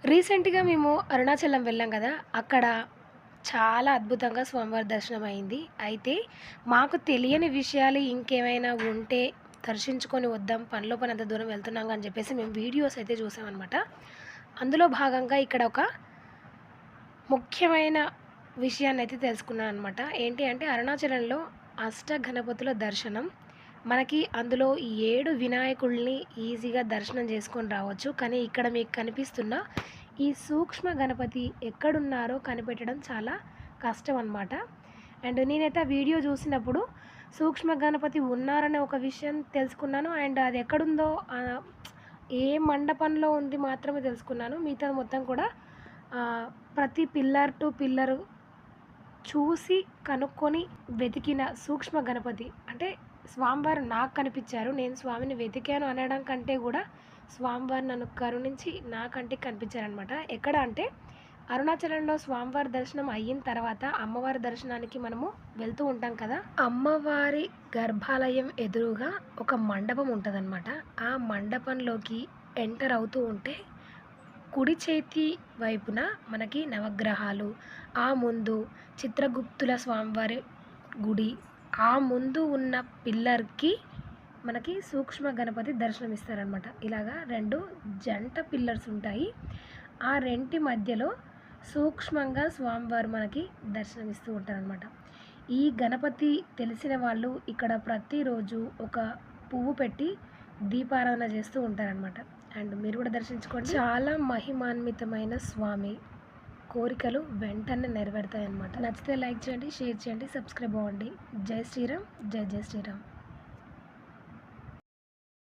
రీసెంట్‌గా మేము అరుణాచలం వెళ్ళాం గదా! అక్కడ చాలా అద్భుతంగా స్వామివారి దర్శనం అయింది. అయితే మాకు తెలియని విషయాలు ఇంకేమైనా ఉంటే దర్శించుకొని వద్దాం. పనిలో పని అంత దూరం వెళ్తున్నాంగా అని జెప్పేసి మేము వీడియోస్ అయితే చూసామనమాట. అందులో భాగంగా ఇక్కడ ఒక ముఖ్యమైన విషయాన్నయితే తెలుసుకున్నాననమాట. ఏంటి అంటే అరుణాచలంలో అష్టగణపతుల దర్శనం. మనకి అందులో ఈ 7 వినాయకుల్ని ఈజీగా దర్శనం చేసుకొని రావచ్చు. కానీ ఇక్కడ మీకు కనిపిస్తున్న ఈ సూక్ష్మ గణపతి ఎక్కడున్నారో కనిపెట్టడం చాలా కష్టం అనమాట. అండ్ నేనైతే ఆ వీడియో చూసినప్పుడు సూక్ష్మ గణపతి ఉన్నారనే ఒక విషయం తెలుసుకున్నాను. అండ్ అది ఎక్కడుందో ఏ మండపంలో ఉంది మాత్రమే తెలుసుకున్నాను. మిగతాది మొత్తం కూడా ప్రతి పిల్లర్ టు పిల్లరు చూసి కనుక్కొని వెతికిన సూక్ష్మ గణపతి. అంటే స్వామివారు నాకు కనిపించారు. నేను స్వామిని వెతికాను అనడం కంటే కూడా స్వామివారు నన్ను కరుణించి నా కంటికి కనిపించారనమాట. ఎక్కడ అంటే అరుణాచలంలో స్వామివారి దర్శనం అయిన తర్వాత అమ్మవారి దర్శనానికి మనము వెళ్తూ ఉంటాం కదా! అమ్మవారి గర్భాలయం ఎదురుగా ఒక మండపం ఉంటదనమాట. ఆ మండపంలోకి ఎంటర్ అవుతూ ఉంటే కుడి చేతి వైపున మనకి నవగ్రహాలు, ఆ ముందు చిత్రగుప్తుల స్వామివారి గుడి, ఆ ముందు ఉన్న పిల్లర్‌కి మనకి సూక్ష్మ గణపతి దర్శనమిస్తారనమాట. ఇలాగా 2 జంట పిల్లర్స్ ఉంటాయి. ఆ రెంటి మధ్యలో సూక్ష్మంగా స్వామివారు మనకి దర్శనమిస్తూ ఉంటారనమాట. ఈ గణపతి తెలిసిన వాళ్ళు ఇక్కడ ప్రతిరోజు ఒక పువ్వు పెట్టి దీపారాధన చేస్తూ ఉంటారనమాట. అండ్ మీరు కూడా దర్శించుకోండి. చాలా మహిమాన్వితమైన స్వామి. కోరికలు వెంటనే నెరవేరుతాయన్నమాట. నచ్చితే లైక్ చేయండి, షేర్ చేయండి, సబ్స్క్రైబ్ అవ్వండి. జై శ్రీరామ్, జై జై శ్రీరామ్.